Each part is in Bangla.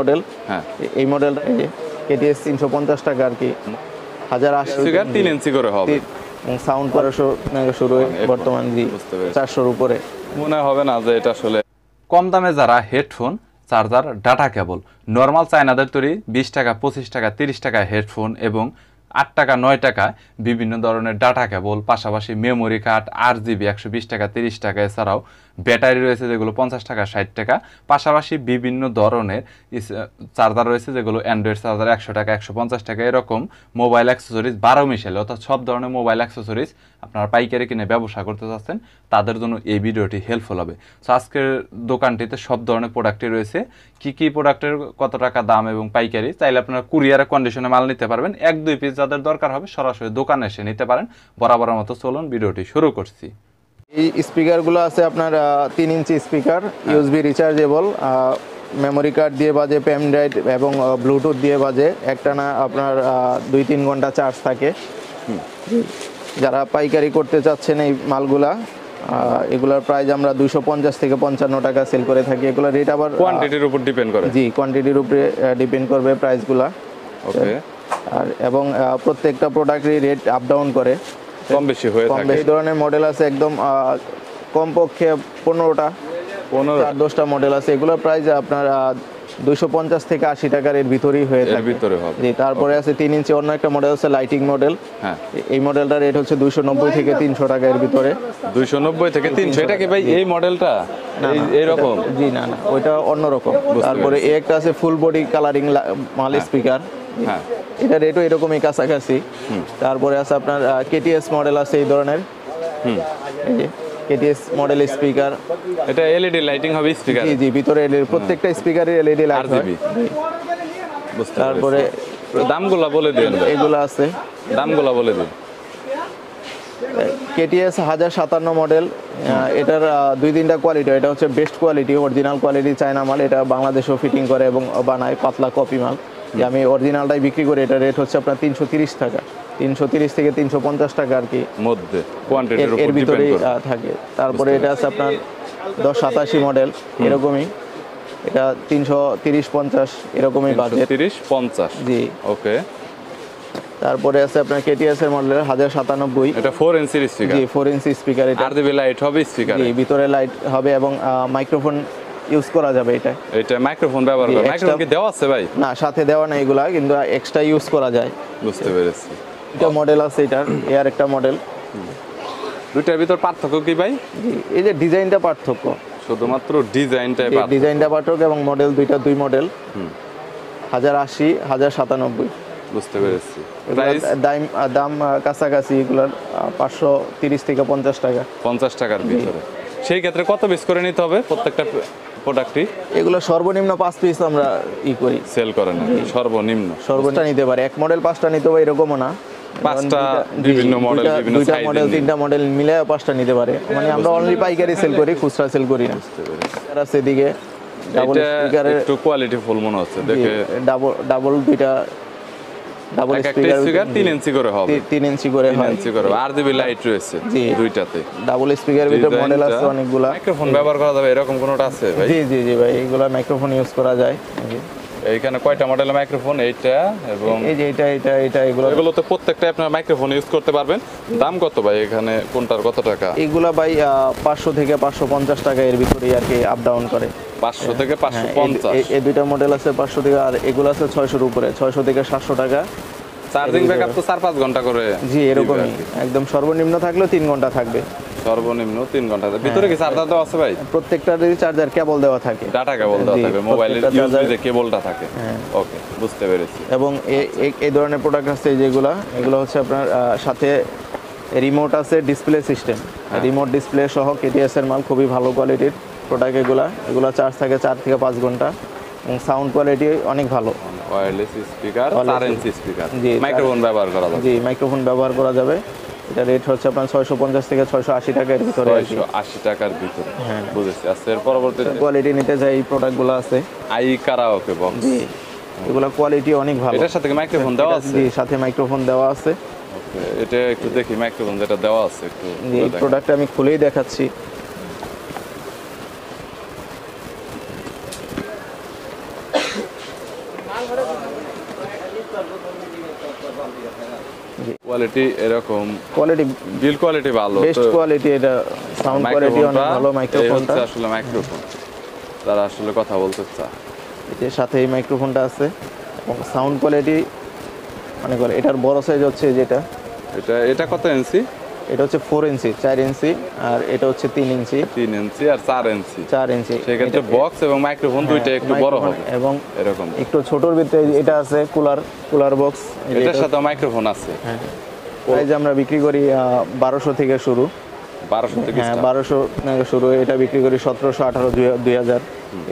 মডেল। হ্যাঁ, এই মডেলটা কেটিএস 350 টাকা আর কি, 1080 স্পিকার 3 ইঞ্চি করে হবে এবং সাউন্ড 1200 থেকে শুরু হয়ে বর্তমান 400-র উপরে। মনে হবে না যে এটা আসলে কম দামে যারা headphone, charger, data cable, normal চায়নাদের তৈরি 20 টাকা, 25 টাকা, 30 টাকা হেডফোন এবং 8 টাকা 9 টাকা বিভিন্ন ধরনের ডাটা কেবল, পাশাপাশি মেমোরি কার্ড, RGB 120 টাকা 30 টাকা, এছাড়াও ব্যাটারি রয়েছে যেগুলো 50 টাকা 60 টাকা, পাশাপাশি বিভিন্ন ধরনের চার্জার রয়েছে যেগুলো অ্যান্ড্রয়েড চার্জার 100 টাকা 150 টাকা, এরকম মোবাইল অ্যাক্সেসরিজ 12 মিশালে অর্থাৎ সব ধরনের মোবাইল অ্যাক্সেসরিজ আপনারা পাইকারি কিনে ব্যবসা করতে চাচ্ছেন তাদের জন্য এই ভিডিওটি হেল্পফুল হবে। সো আজকের দোকানটিতে সব ধরনের প্রোডাক্টই রয়েছে, কি প্রোডাক্টের কত টাকা দাম এবং পাইকারি, চাইলে আপনারা কুরিয়ারের কন্ডিশনে মাল নিতে পারবেন। 1-2 পিস যাদের দরকার হবে সরাসরি দোকানে এসে নিতে পারেন। বরাবরের মতো চলুন ভিডিওটি শুরু করছি। এই স্পিকারগুলো আছে আপনার 3 inch speaker, USB rechargeable, memory card দিয়ে বাজে, পেন ড্রাইভ এবং ব্লুটুথ দিয়ে বাজে। একটানা আপনার 2-3 ঘন্টা চার্জ থাকে। যারা পাইকারি করতে চাচ্ছেন এই মালগুলা, এগুলোর প্রাইস আমরা 250 থেকে 55 টাকা সেল করে থাকি। এগুলোর রেট আবার কোয়ান্টিটির উপর ডিপেন্ড করে। জি, কোয়ান্টিটির উপরে ডিপেন্ড করবে প্রাইসগুলা। ওকে, আর এবং প্রত্যেকটা প্রোডাক্টের রেট আপ ডাউন করে, কম বেশি হয়ে থাকে। এই ধরনের মডেল আছে একদম কমপক্ষে 15টা 10টা মডেল আছে। এগুলোর প্রাইস আপনার 250 থেকে 80 টাকার এর ভিতরেই হয়ে থাকে। ভিতরে হবে। জি, তারপরে আছে 3 ইঞ্চি অন্য একটা মডেল আছে লাইটিং মডেল। হ্যাঁ, এই মডেলটার রেট হচ্ছে 290 থেকে 300 টাকা এর ভিতরে। 290 থেকে 300। এটা কি ভাই এই মডেলটা এই রকম? জি না, ওইটা অন্যরকম। তারপরে এই একটা আছে ফুল বডি কালারিং মাল স্পিকার। হ্যাঁ, এটা রেটও এরকমই কাছাকাছি। তারপরে আছে আপনার কেটিএস মডেল আছে এই ধরনের। KTS model speaker. এটা এলইডি লাইটিং হবে স্পিকার? জি, ভিতরে প্রত্যেকটা স্পিকারের এলইডি লাইট হয়। তারপরে দামগুলো বলে দেন। এগুলো আছে, দামগুলো বলে দিন। KTS 1057 model. এটার 2-3টা কোয়ালিটি। এটা হচ্ছে best quality, original quality China মাল। এটা বাংলাদেশেও ফিটিং করে এবং বানায়, পাতলা কপি মাল। যে আমি অরিজিনালটাই বিক্রি করি। এটা রেট হচ্ছে আপনার 330 টাকা, 330 থেকে 350 টাকা আর কি মধ্যে, কোয়ান্টিটির উপর এর ভিতরেই ডিপেন্ড করে থাকে। তারপরে এটা আছে আপনার 1087 মডেল, এরকমই। এটা 330-50 এরকমই বাজেট। 330-50। জি, ওকে। তারপরে আছে আপনার কেটিএস এর মডেল 1097। এটা 4 ইঞ্চির স্পিকার? জি, 4 ইঞ্চি স্পিকার। এটা RGB লাইট হবে স্পিকারে? জি, ভিতরে লাইট হবে এবং মাইক্রোফোন ইউজ করা যাবে। এটা মাইক্রোফোন ব্যবহার করে? মাইক্রোফোন কি দেওয়া আছে ভাই? না, সাথে দেওয়া না, এগুলা কিন্তু এক্সট্রা ইউজ করা যায়। বুঝতে পেরেছি। এটা মডেল আছে, এটার এর একটা মডেল। দুইটার ভিতর পার্থক্য কি ভাই? জি, এই যে ডিজাইনটা পার্থক্য, শুধুমাত্র ডিজাইনটাই পার্থক্য। ডিজাইনটা পার্থক্য এবং মডেল দুইটা, 2 মডেল। 1080, 1097। বুঝতে পেরেছি। দাম কাছাকাছি এগুলোর 530 থেকে 50 টাকা। 50 টাকার ভিতরে। সেই ক্ষেত্রে কত পিস করে নিতে হবে প্রত্যেকটা প্রোডাক্টই? এগুলো সর্বনিম্ন 5 পিস আমরা করি, সেল করেন। সর্বনিম্ন নিতে পারে। এক মডেল 5টা নিতে পারে এরকমও না। 5টা বিভিন্ন মডেল, বিভিন্ন দুইটা সাইজের, মডেল 3টা মডেল মিলে 5টা নিতে পারে। মানে আমরা অনলি পাইকারি সেল করি, খুচরা সেল করি না। আর আছে এদিকে ডাবল স্পিকারের, একটু কোয়ালিটি ফুল মনে হচ্ছে দেখে। ডাবল দুইটা ডাবল স্পিকার 3 ইঞ্চি করে হবে। 3 ইঞ্চি করে হয়। 3 ইঞ্চি করে। RGB লাইট রয়েছে দুইটাতে। ডাবল স্পিকারের ভিতর মডেল আছে অনেকগুলা। মাইক্রোফোন ব্যবহার করা যাবে এরকম কোনটা আছে ভাই? জি ভাই, এগুলা মাইক্রোফোন ইউজ করা যায়। এইখানে কয়টা মডেলের মাইক্রোফোন? এইটা এবং এই যে এটা এগুলো তো প্রত্যেকটা আপনারা মাইক্রোফোন ইউজ করতে পারবেন। দাম কত ভাই এখানে, কোনটার কত টাকা? এগুলা ভাই 500 থেকে 550 টাকা এর ভিতরেই আর কি আপ ডাউন করে। 500 থেকে 550? এই দুইটা মডেল আছে 500 থেকে, আর এগুলো আছে 600-র উপরে, 600 থেকে 700 টাকা। চার্জিং ব্যাকআপ তো 4-5 ঘন্টা করে? জি, এরকমই। একদম সর্বনিম্ন থাকলেও 3 ঘন্টা থাকবে। সর্বনিম্ন 3 ঘন্টা। ভিতরে কি চার্জার দেওয়া আছে ভাই? প্রত্যেকটারই চার্জার কেবল দেওয়া থাকে, ডাটা কেবল দেওয়া থাকে, মোবাইলের ইউএসবি যে কেবলটা থাকে। ওকে, বুঝতে পেরেছি। এবং এই ধরনের প্রোডাক্ট আছে যেগুলো, এগুলো হচ্ছে আপনার সাথে রিমোট আছে, ডিসপ্লে সিস্টেম, রিমোট ডিসপ্লে সহ কেটিএস এর মাল, খুবই ভালো কোয়ালিটির প্রোডাক্ট। এগুলো চার্জ থাকে 4 থেকে 5 ঘন্টা এবং সাউন্ড কোয়ালিটি অনেক ভালো। Wireless speaker, 4 inch speaker, microphone ব্যবহার করা যাবে? জি, মাইক্রোফোন ব্যবহার করা যাবে। এটা রেট হচ্ছে আপনার 650 থেকে 680 টাকার ভিতরে। 680 টাকার ভিতরে, বুঝেছি। আচ্ছা, এর পরবর্তী কোয়ালিটি নিতে চাই এই প্রোডাক্টগুলো আছে। আই কারাওকে বক্স, জি, এগুলো কোয়ালিটি অনেক ভালো। এটার সাথে মাইক্রোফোন দেওয়া আছে? জি, সাথে মাইক্রোফোন দেওয়া আছে। ওকে, এটা একটু দেখি মাইক্রোফোন যেটা দেওয়া আছে একটু। এই প্রোডাক্টটা আমি খুলেই দেখাচ্ছি। কোয়ালিটি এরকম, কোয়ালিটি বিল কোয়ালিটি ভালো, বেস্ট কোয়ালিটি, এটা সাউন্ড কোয়ালিটি অনেক ভালো। মাইক্রোফোনটা আসলে মাইক্রোফোন তারা আসলে কথা বলতে চায়, এর সাথে এই মাইক্রোফোনটা আছে এবং সাউন্ড কোয়ালিটি মানে করে এটার বড় সাইজ হচ্ছে যেটা, এটা কত ইঞ্চি? এটা হচ্ছে 4 ইঞ্চি, 4 ইঞ্চি, আর এটা হচ্ছে 3 ইঞ্চি, 3 ইঞ্চি আর 4 ইঞ্চি। 4 ইঞ্চি। সেক্ষেত্রে বক্স এবং মাইক্রোফোন দুইটা একটু বড় হবে এবং এরকম। একটু ছোটর ভিতরে এটা আছে কুলার বক্স, এটার সাথে মাইক্রোফোন আছে। হ্যাঁ, প্রাইস আমরা বিক্রি করি 1200 থেকে শুরু। 1200 থেকে হ্যাঁ, 1200 থেকে শুরু। এটা বিক্রি করি 1700, 1800, 2000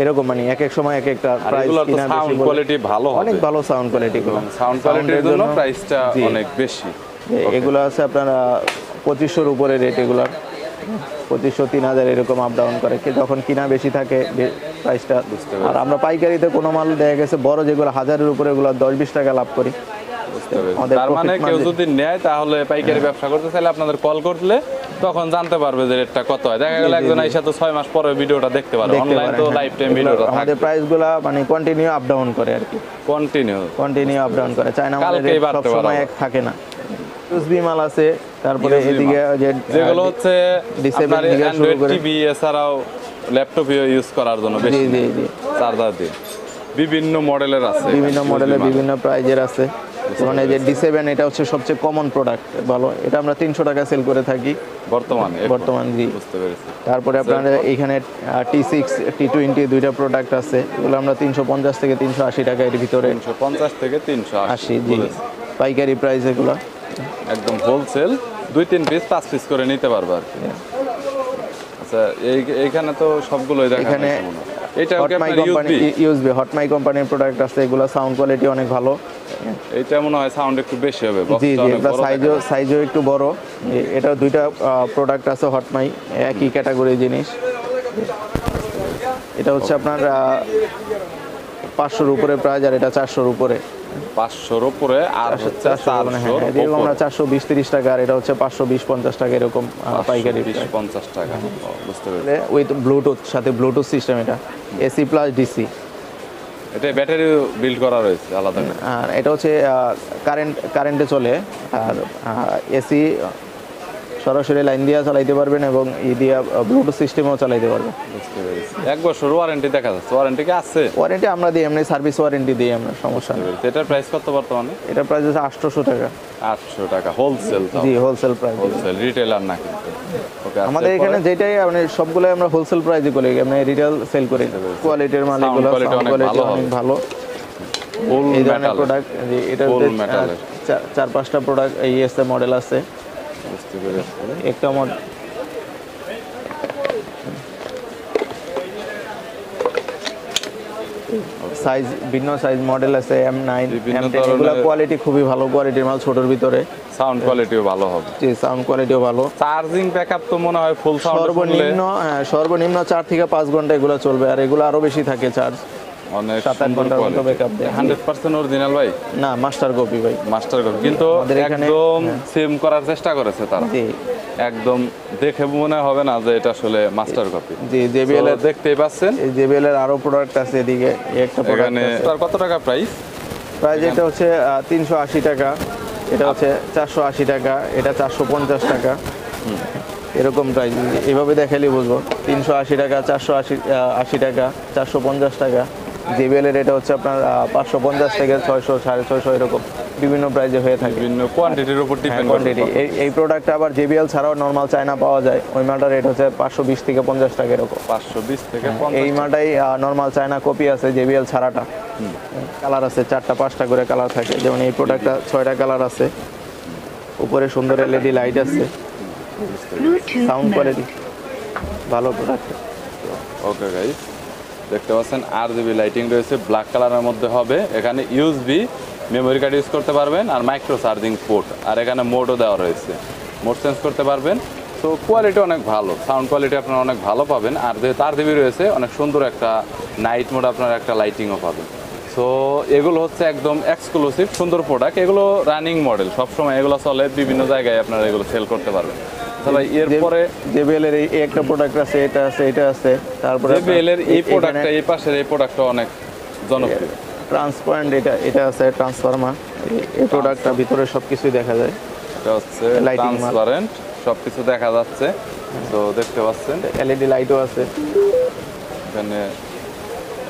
এরকম, মানে এক এক সময় এক একটা প্রাইস। কিনা সাউন্ড কোয়ালিটি ভালো হবে, অনেক ভালো সাউন্ড কোয়ালিটি, সাউন্ড কোয়ালিটির জন্য প্রাইসটা অনেক বেশি। এগুলো আছে আপনার 2500-র উপরে রেট, এগুলার 2500, 3000 এরকম আপ ডাউন করে, যখন কিনা বেশি থাকে প্রাইসটা। আর আমরা পাইকারিতে কোনো মাল দেখা গেছে বড় যেগুলো 1000-এর উপরে, এগুলো 10-20 টাকা লাভ করি। তার মানে কেউ যদি নেয় তাহলে পাইকারি ব্যবসা করতে চাইলে আপনাদের কল করলে তখন জানতে পারবে যে রেটটা কত হয়। দেখা গেল একজন আইসা তো 6 মাস পরে ভিডিওটা দেখতে পারবে, অনলাইন তো লাইফ টাইম ভিডিওটা থাকে। আমাদের প্রাইসগুলো মানে কন্টিনিউ আপ ডাউন করে আর কি, কন্টিনিউ আপ ডাউন করে। চায়না মালের রেট সব সময় এক থাকে না। ইউএসবি মাল আছে, তারপরে এদিকে যেগুলো হচ্ছে আপনার অ্যান্ড্রয়েড টিভি এছাড়াও ল্যাপটপে ইউজ করার জন্য বেশি চার্জার দিয়ে বিভিন্ন মডেলের আছে, বিভিন্ন মডেলের বিভিন্ন প্রাইজের আছে। যেমন এই যে D7, এটা হচ্ছে সবচেয়ে কমন প্রোডাক্ট, ভালো। এটা আমরা 300 টাকা সেল করে থাকি বর্তমান। জি, বুঝতে পেরেছি। তারপরে আপনাদের এখানে T6, T20 দুইটা প্রোডাক্ট আছে, এগুলো আমরা 350 থেকে 380 টাকা এর ভিতরে। 350 থেকে 380, জি, পাইকারি প্রাইস এগুলো একদম হোলসেল 2-3 পিস 5 পিস করে নিতে পারবে আর কি। আচ্ছা, এইখানে তো সবগুলোই দেখা এখানে এটা কি আপনার ইউএসবি হটমাই কোম্পানির প্রোডাক্ট আছে, এগুলো সাউন্ড কোয়ালিটি অনেক ভালো। এটা মনে হয় সাউন্ড একটু বেশি হবে, জি জি, এটা সাইজও একটু বড়। এটা দুইটা প্রোডাক্ট আছে হটমাই, একই ক্যাটাগরি জিনিস। এটা হচ্ছে আপনার 500-র উপরে প্রাইস, আর এটা 400-র উপরে। 500-র উপরে আর হচ্ছে 400, এরকম আমরা 420-30 টাকা, আর এটা হচ্ছে 520-50 টাকা এরকম পাইকারি 20-50 টাকা। বুঝতে পেরেছি। উইথ ব্লুটুথ, সাথে ব্লুটুথ সিস্টেম, এটা এসি প্লাস ডিসি। এটা ব্যাটারি বিল্ড করা রয়েছে আলাদা, আর এটা হচ্ছে কারেন্টে চলে, আর এসি সরাসরি লাইন দিয়ে চালাইতে পারবেন এবং ই দিয়ে ব্লুটুথ সিস্টেমেও চালাইতে পারবেন। বুঝতে পেরেছি। 1 বছর ওয়ারেন্টি দেখা যাচ্ছে, ওয়ারেন্টি কি আছে? ওয়ারেন্টি আমরা দিই, এমনি সার্ভিস ওয়ারেন্টি দিই আমরা, সমস্যা নেই। এটার প্রাইস কত বর্তমানে? এটার প্রাইস হচ্ছে 800 টাকা। 800 টাকা হোলসেল? জি, হোলসেল প্রাইস, হোলসেল, রিটেলার না কিন্তু। ওকে, আমাদের এখানে যেটাই মানে সবগুলোই আমরা হোলসেল প্রাইসে করি, আমরা রিটেল সেল করি। কোয়ালিটির মাল এগুলো, কোয়ালিটি অনেক ভালো। এই ধরনের প্রোডাক্ট, এটা 4-5টা প্রোডাক্ট এই এসে মডেল আছে। বুঝতে পেরেছি। একটা মডেল সাইজ, ভিন্ন সাইজ মডেল আছে, M9, M10, এগুলো কোয়ালিটি খুবই ভালো, কোয়ালিটির মাল, ছোটর ভিতরে। সাউন্ড কোয়ালিটিও ভালো হবে? জি, সাউন্ড কোয়ালিটিও ভালো। চার্জিং ব্যাকআপ তো মনে হয় ফুল সাউন্ড সর্বনিম্ন 4 থেকে 5 ঘন্টা এগুলো চলবে, আর এগুলো আরো বেশি থাকে চার্জ, অনেক 7-8 ঘন্টার মতো ব্যাকআপ দেয়। 100% অরিজিনাল ভাই? না, মাস্টার কপি ভাই, মাস্টার কপি, কিন্তু একদম সেম করার চেষ্টা করেছে তারা। জি, একদম দেখে মনে হবে না যে এটা আসলে মাস্টার কপি। জি, JBL এর দেখতেই পাচ্ছেন, এই JBL এর আরো প্রোডাক্ট আছে এদিকে, একটা প্রোডাক্ট আছে। তার কত টাকা প্রাইস? এটা হচ্ছে 380 টাকা, এটা হচ্ছে 480 টাকা, এটা 450 টাকা, এরকম প্রাইস। এভাবে দেখালে বুঝবো। 380 টাকা, 480 টাকা, 450 টাকা। JBL এর এটা হচ্ছে আপনার 550 থেকে 600, 650 এরকম বিভিন্ন প্রাইসে হয়ে থাকে, বিভিন্ন কোয়ান্টিটির উপর ডিপেন্ড করে। এই প্রোডাক্টটা আবার JBL ছাড়াও নরমাল চায়না পাওয়া যায়, ওই মালটার রেট হচ্ছে 520 থেকে 50 টাকা এরকম। 520 থেকে 50। এই মালটাই নরমাল চায়না কপি আছে, JBL ছাড়াটা। কালার আছে 4টা-5টা করে কালার থাকে, যেমন এই প্রোডাক্টটা 6টা কালার আছে, উপরে সুন্দর LED লাইট আছে, সাউন্ড কোয়ালিটি ভালো প্রোডাক্ট। ওকে গাইস, দেখতে পাচ্ছেন RGB লাইটিং রয়েছে, ব্ল্যাক কালারের মধ্যে হবে। এখানে USB মেমোরি কার্ড ইউজ করতে পারবেন, আর মাইক্রো চার্জিং পোর্ট, আর এখানে মোডও দেওয়া রয়েছে, মোড চেঞ্জ করতে পারবেন। তো কোয়ালিটি অনেক ভালো, সাউন্ড কোয়ালিটি আপনারা অনেক ভালো পাবেন। আর যেহেতু RGB রয়েছে, অনেক সুন্দর একটা নাইট মোড আপনারা একটা লাইটিংও পাবেন। সো এগুলো হচ্ছে একদম এক্সক্লুসিভ সুন্দর প্রোডাক্ট, এগুলো রানিং মডেল, সবসময় এগুলো চলে, বিভিন্ন জায়গায় আপনারা এগুলো সেল করতে পারবেন। ভাই, এরপরে JBL এর এই একটা প্রোডাক্ট আছে, এটা আছে, এটা আছে। তারপরে JBL এর এই প্রোডাক্টটা, এই পাশের এই প্রোডাক্টটা অনেক জনপ্রিয়। ট্রান্সপারেন্ট, এটা আছে ট্রান্সফরমার। এই প্রোডাক্টটা ভিতরে সবকিছুই দেখা যায়। এটা হচ্ছে Lighting মাল। ট্রান্সপারেন্ট, সবকিছু দেখা যাচ্ছে। তো দেখতে পাচ্ছেন এলইডি লাইটও আছে। এখানে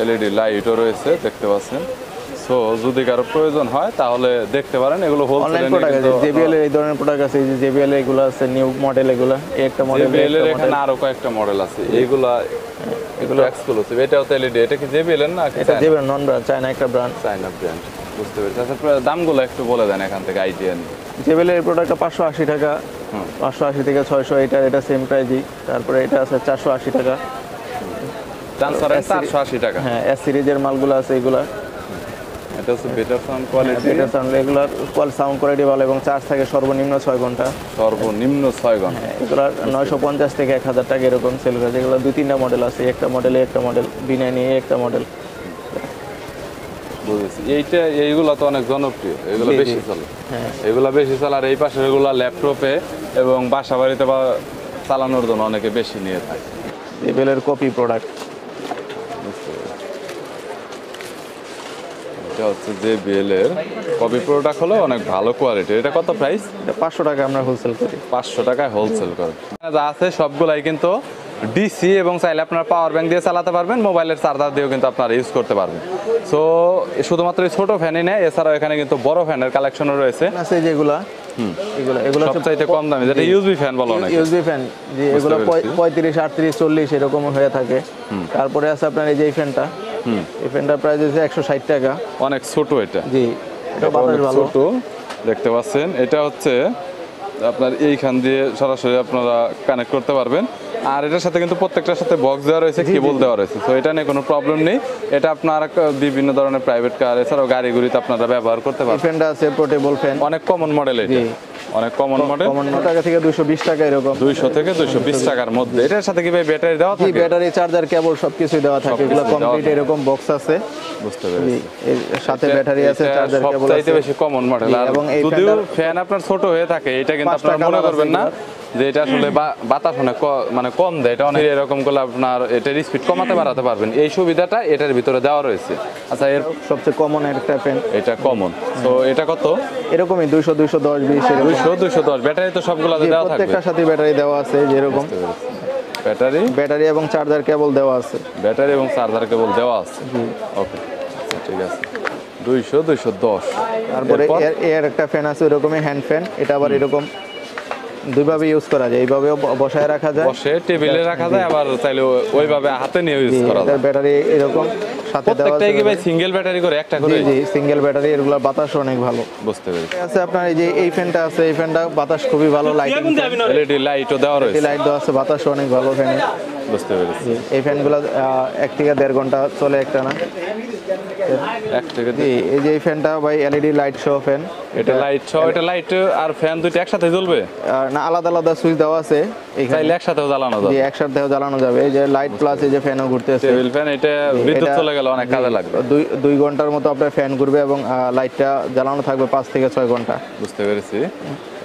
এলইডি লাইটও রয়েছে, দেখতে পাচ্ছেন। সো যদি কারো প্রয়োজন হয় তাহলে দেখতে পারেন, এগুলো অনলাইন হোলসেলে প্রোডাক্ট আছে, জেবিএল এর এই ধরনের প্রোডাক্ট আছে, এই যে জেবিএল এগুলো আছে নিউ মডেল, এগুলো এই একটা মডেল, জেবিএল এর এখানে আরো কয়েকটা মডেল আছে, এগুলো এক্সক্লুসিভ। এটা হচ্ছে এলইডি, এটা কি জেবিএল এর না? এটা জেবিএল নন ব্র্যান্ড, চায়না একটা ব্র্যান্ড। চায়না ব্র্যান্ড, বুঝতে পেরেছি। আচ্ছা দামগুলো একটু বলে দেন এখান থেকে আইডিয়া নিয়ে। জেবিএল এর প্রোডাক্টটা 580 টাকা, 580 থেকে 600, এটা সেম প্রাইসই। তারপরে এটা আছে 480 টাকা। ট্রান্সপারেন্ট 480 টাকা। হ্যাঁ, এস সিরিজের মালগুলো আছে এগুলা। এটা হচ্ছে বেটার সাউন্ড কোয়ালিটি, এটা সাউন্ড, এগুলার সাউন্ড কোয়ালিটি ভালো এবং চার্জ থাকে সর্বনিম্ন 6 ঘন্টা। সর্বনিম্ন 6 ঘন্টা। এগুলো 950 থেকে 1000 টাকা এরকম সেল করে। এগুলো 2-3টা মডেল আছে, একটা মডেলে একটা মডেল, B9 একটা মডেল। বুঝেছি। এইগুলো তো অনেক জনপ্রিয়, এগুলো জি, জি। বেশি চলে। হ্যাঁ, এগুলো বেশি চলে। আর এই পাশের এগুলো ল্যাপটপে এবং বাসা বাড়িতে বা চালানোর জন্য অনেকে বেশি নিয়ে থাকে। জেবিএলের কপি প্রোডাক্ট। এটা হচ্ছে JBL এর কপি প্রোডাক্ট, হলো অনেক ভালো কোয়ালিটি। এটা কত প্রাইস? এটা 500 টাকা আমরা হোলসেল করি। 500 টাকায় হোলসেল করে। যা আছে সবগুলাই কিন্তু ডিসি, এবং চাইলে আপনার পাওয়ার ব্যাংক দিয়ে চালাতে পারবেন, মোবাইলের চার্জার দিয়েও কিন্তু আপনারা ইউজ করতে পারবেন। সো শুধুমাত্র এই ছোট ফ্যানই নেই, এছাড়াও এখানে কিন্তু বড় ফ্যানের কালেকশনও রয়েছে। আছে যেগুলা, এগুলো সবচাইতে কম দামি যেটা ইউএসবি ফ্যান বলা অনেক। ইউএসবি ফ্যান, যে এগুলো 35, 38, 40 এরকম হয়ে থাকে। তারপরে আছে আপনার এই যে এই ফ্যানটা, এই ফ্যানটার প্রাইস হচ্ছে 160 টাকা। অনেক ছোট এটা, জি, এটা বাতাস অনেক ভালো। ছোট, দেখতে পাচ্ছেন। এটা হচ্ছে আপনার এইখান দিয়ে সরাসরি আপনারা কানেক্ট করতে পারবেন। আর এটার সাথে কিন্তু প্রত্যেকটার সাথে বক্স দেওয়া রয়েছে, কেবল দেওয়া রয়েছে। তো এটা নিয়ে কোনো প্রবলেম নেই। এটা আপনার বিভিন্ন ধরনের প্রাইভেট কার এছাড়াও গাড়িগুলিতে আপনারা ব্যবহার করতে এই পারবেন। ফ্যানটা আছে পোর্টেবল ফ্যান, অনেক কমন মডেল, এটা অনেক কমন মডেল। কমন টাকা থেকে 220 টাকা এরকম। 200 থেকে 220 টাকার মধ্যে। এটার সাথে কি ভাই ব্যাটারি দেওয়া জি, থাকে? ব্যাটারি, চার্জার, কেবল সবকিছু দেওয়া থাকে। এগুলো কমপ্লিট এরকম বক্স আছে। বুঝতে জি, পেরেছি। এর সাথে ব্যাটারি আছে, এটা চার্জার, কেবল সবচাইতে আছে। বেশি কমন মডেল। জি, আর এবং এই যদিও ফ্যানটার- ফ্যান আপনার ছোট হয়ে থাকে, এটা কিন্তু 5টা আপনারা মনে কালার করবেন আছে না যে এটা আসলে বাতাস অনেক মানে কম দেয়। এটা অনেক এরকম করলে আপনার এটার স্পিড কমাতে বাড়াতে পারবেন, এই সুবিধাটা এটার ভিতরে দেওয়া রয়েছে। আচ্ছা, এর সবচেয়ে কমন একটা ফ্যান, এটা কমন। তো এটা কত? এরকমই 200, 210, 20 এরকম। 200, 210। ব্যাটারি তো সবগুলোতে দেওয়া থাকবে। প্রত্যেকটার সাথে ব্যাটারি দেওয়া আছে যেরকম। ব্যাটারি ব্যাটারি এবং চার্জার কেবল দেওয়া আছে। ব্যাটারি এবং চার্জার কেবল দেওয়া আছে। ওকে, ঠিক আছে। 200, 210। তারপরে এর একটা ফ্যান আছে ওরকমই হ্যান্ড ফ্যান। এটা আবার এরকম দুইভাবে ইউজ করা যায়, এইভাবেও বসায় রাখা যায়, বসে টেবিলে রাখা যায়, আবার চাইলে ওইভাবে হাতে নিয়ে ইউজ করা যায়। এটার ব্যাটারি এরকম সাথে দেওয়া আছে। প্রত্যেকটাই কি ভাই সিঙ্গেল ব্যাটারি করে, একটা করে? জি, সিঙ্গেল ব্যাটারি, এগুলো বাতাস অনেক ভালো। বুঝতে পেরেছি। আছে আপনার এই যে এই ফ্যানটা আছে, এই ফ্যানটা বাতাস খুবই ভালো, লাইটিং, এলইডি লাইটও দেওয়া রয়েছে। লাইট দেওয়া আছে, বাতাস অনেক ভালো ফ্যানে। বুঝতে পেরেছি। এই ফ্যানগুলো 1 থেকে 1.5 ঘন্টা চলে একটা না। এক থেকে জি, এই যে এই ফ্যানটা ভাই এলইডি লাইট সহ ফ্যান। এটা লাইট সহ, এটা লাইট আর ফ্যান দুইটা একসাথে জ্বলবে? না, আলাদা আলাদা সুইচ দেওয়া আছে এখানে। চাইলে একসাথেও জ্বালানো জি, যাবে। একসাথেও জ্বালানো যাবে। এই যে লাইট প্লাস এই যে ফ্যানও ঘুরতেছে। টেবিল ফ্যান, এটা বিদ্যুৎ এটা- চলে গেলে অনেক কাজে লাগবে। 2 ঘন্টার মতো আপনার ফ্যান ঘুরবে এবং লাইটটা জ্বালানো থাকবে 5 থেকে 6 ঘন্টা। বুঝতে পেরেছি।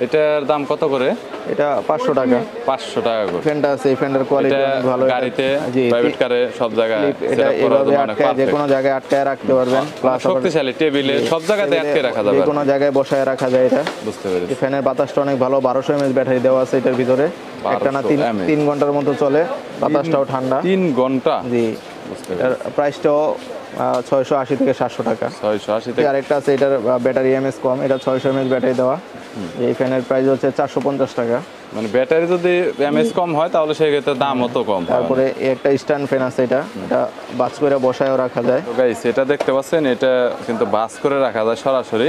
এটার দাম কত করে? এটা 500 টাকা। 500 টাকা করে। ফ্যানটা আছে, এই ফ্যানের কোয়ালিটি এটা অনেক ভালো। গাড়িতে, জি, প্রাইভেট কারে, সব জায়গায় এটা সেটআপ করার এভাবে জন্য অনেক আটকায় যে পারফেক্ট। কোনো জায়গায় আটকায় রাখতে পারবেন। প্লাস শক্তিশালী, টেবিলে সব জায়গাতে আটকে রাখা যাবে। যে কোনো জায়গায় বসায় রাখা যায় এটা। বুঝতে পেরেছি। এই ফ্যানের বাতাসটা অনেক ভালো। 1200 mAh ব্যাটারি দেওয়া আছে এটার ভিতরে। একটা না 1200 mAh 3 ঘন্টার মতো চলে, বাতাসটাও ঠান্ডা। 3 ঘন্টা। জি, বুঝতে এটার পেরেছি। প্রাইসটাও 680 থেকে 700 টাকা। 680 থেকে। আরেকটা আছে, এটার ব্যাটারি এমএস কম, এটা 600 mAh ব্যাটারি দেওয়া। এই ফ্যানের প্রাইস হচ্ছে 450 টাকা। মানে ব্যাটারি যদি এমএস কম হয় তাহলে সেক্ষেত্রে দাম অত কম হয়। তারপরে এই একটা স্ট্যান্ড ফ্যান আছে, এটা বাস করে বসায়ও রাখা যায়। তো গাইস, এটা দেখতে পাচ্ছেন, এটা কিন্তু বাস করে রাখা যায় সরাসরি।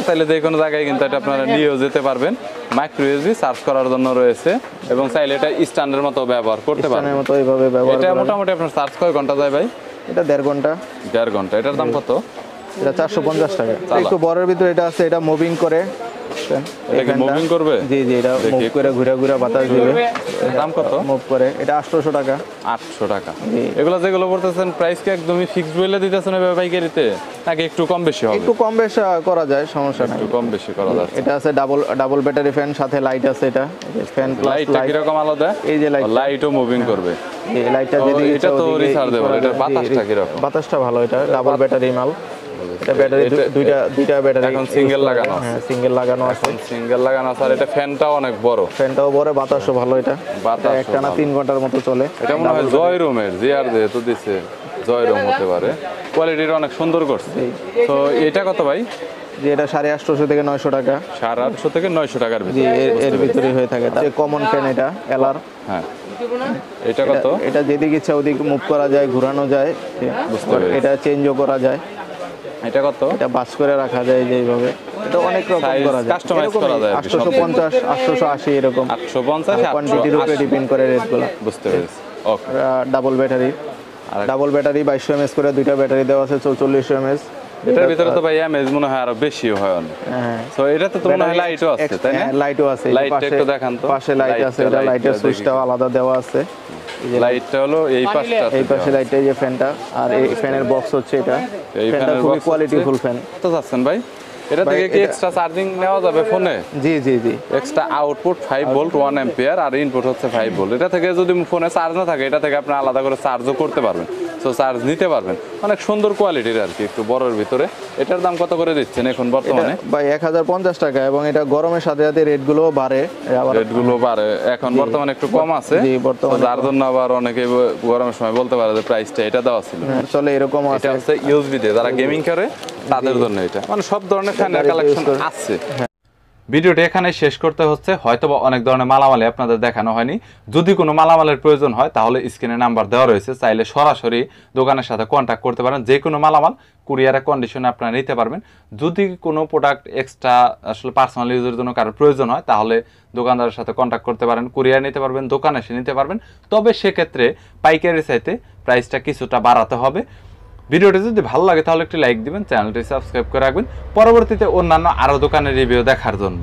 চাইলে যে কোনো জায়গায় কিন্তু এটা আপনারা নিয়েও যেতে পারবেন। মাইক্রো ইউএসবি চার্জ করার জন্য রয়েছে, এবং চাইলে এটা স্ট্যান্ডের মতো ব্যবহার করতে পারবেন। স্ট্যান্ডের মতো এইভাবে ব্যবহার এটা করা যায়। মোটামুটি আপনার চার্জ কয় ঘন্টা যায় ভাই? এটা 1.5 ঘন্টা। 1.5 ঘন্টা। এটার দাম কত? এটা 450 টাকা। চালা। একটু বড়ের ভিতরে এটা আছে, এটা মুভিং করে। এটা কি মুভিং করবে? জি জি, এটা দেখি। মুভ করে ঘুরে ঘুরে বাতাস দিবে। দাম কত? মুভ করে, এটা 800 টাকা। 800 টাকা। জি। এগুলো যেগুলো বলতেছেন প্রাইস কি একদমই ফিক্সড বলে দিতেছেন এভাবে পাইকারিতে, নাকি একটু কম বেশি হবে? একটু কম বেশ করা যায়, সমস্যা নাই। একটু কম বেশি করা যাচ্ছে। এটা আছে ডাবল ব্যাটারি ফ্যান, সাথে লাইট আছে। এটা ফ্যান প্লাস লাইটটা লাইট। কিরকম আলাদা? এই যে লাইট, লাইটও মুভিং করবে। এই লাইটটা তো যেদিকে এটা তো ওদিকে rechargeable, করা এটার যায়। বাতাসটা কিরকম? বাতাসটা ভালো, এটা ডাবল ব্যাটারি মাল। এটা ব্যাটারি দুইটা ব্যাটারি এখন সিঙ্গেল লাগানো আছে। হ্যাঁ সিঙ্গেল লাগানো আছে, সিঙ্গেল লাগানো আছে। আর এটা ফ্যানটাও অনেক বড়, ফ্যানটাও বড়, বাতাসও ভালো। এটা বাতাসও একটানা ভালো। 3 ঘন্টার মতো চলে। এটা মনে হয় জয় রুমের জিআর যেহেতু দিছে জয় রুম হতে পারে, কোয়ালিটিটা অনেক সুন্দর করছে। তো এটা কত ভাই? যে এটা 850 থেকে 900 টাকা। 850 থেকে 900 টাকার জি ভিতরে। এর ভিতরে হয়ে থাকে। যে কমন ফ্যান এটা এলআর, হ্যাঁ, এটা কত? এটা যেদিকে ইচ্ছা ওদিকে মুভ করা যায়, ঘোরানো যায়, বুঝতে পেরেছি। এটা চেঞ্জও করা যায়, এটা কত? এটা বাস করে রাখা যায় যেইভাবে। এটা অনেক রকম Size করা যায়, customize করা যায় আর কি, 850 880 এরকম 850 কোয়ান্টিটির উপরে 880। ডিপেন্ড করে রেটগুলো। বুঝতে পেরেছি। Okay. Double battery, double battery 2200 এমএস করে দুইটা ব্যাটারি দেওয়া আছে, 4400 এমএস। এটার ভিতরে তো ভাই এমএজ মনে হয় আরো বেশি হয় অনেক। হ্যাঁ সো এটাতে তো মনে হয় লাইটও আছে, তাই না? লাইটও আছে, এই যে লাইটটা একটু দেখান তো। পাশে লাইট আছে, এটা লাইটের সুইচটাও আলাদা দেওয়া আছে। লাইটটা হলো এই পাশটা, এই পাশে লাইটটা, এই যে ফ্যানটা, আর এই ফ্যানের বক্স হচ্ছে এটা। এই ফ্যানটা ফ্যানের খুবই বক্স কোয়ালিটিফুল ফ্যান। কত যাচ্ছেন ভাই? এটা ভাই, থেকে কি এটা- এক্সট্রা চার্জিং নেওয়া যাবে ফোনে? জি জি জি এক্সট্রা আউটপুট 5 ভোল্ট 1 অ্যাম্পিয়ার আর ইনপুট হচ্ছে 5 ভোল্ট। এটা থেকে যদি ফোনে চার্জ না থাকে, এটা থেকে আপনি আলাদা করে চার্জও করতে পারবেন, সো চার্জ নিতে পারবেন। অনেক সুন্দর কোয়ালিটির আর কি, একটু বড়র ভিতরে। এটার দাম কত করে দিচ্ছেন এখন বর্তমানে? ভাই 1050 টাকা, এবং এটা গরমের সাথে সাথে রেটগুলোও বাড়ে। আবার রেটগুলো বাড়ে, এখন বর্তমানে একটু কম আছে। জি, বর্তমানে তো যার জন্য আবার অনেকে গরমের সময় বলতে পারে যে প্রাইসটা এটা দেওয়া ছিল। চলে এরকম আছে। এটা হচ্ছে ইউএসবি দিয়ে যারা গেমিং করে তাদের জন্য এটা, মানে সব ধরনের ফ্যানের গাড়িতে কালেকশন use করে। আছে। ভিডিওটি এখানে শেষ করতে হচ্ছে। হয়তোবা অনেক ধরনের মালামালি আপনাদের দেখানো হয়নি। যদি কোনো মালামালের প্রয়োজন হয় তাহলে স্ক্রিনে নাম্বার দেওয়া রয়েছে, চাইলে সরাসরি দোকানের সাথে কন্ট্যাক্ট করতে পারেন। যে কোনো মালামাল কুরিয়ারের কন্ডিশনে আপনারা নিতে পারবেন। যদি কোনো প্রোডাক্ট এক্সট্রা আসলে পার্সোনাল ইউজের জন্য কারোর প্রয়োজন হয় তাহলে দোকানদারের সাথে কন্ট্যাক্ট করতে পারেন, কুরিয়ার নিতে পারবেন, দোকানে এসে নিতে পারবেন। তবে সেক্ষেত্রে পাইকারি চাইতে প্রাইসটা কিছুটা বাড়াতে হবে। ভিডিওটি যদি ভালো লাগে তাহলে একটি লাইক দিবেন, চ্যানেলটি সাবস্ক্রাইব করে রাখবেন পরবর্তীতে অন্যান্য আরও দোকানের রিভিউ দেখার জন্য।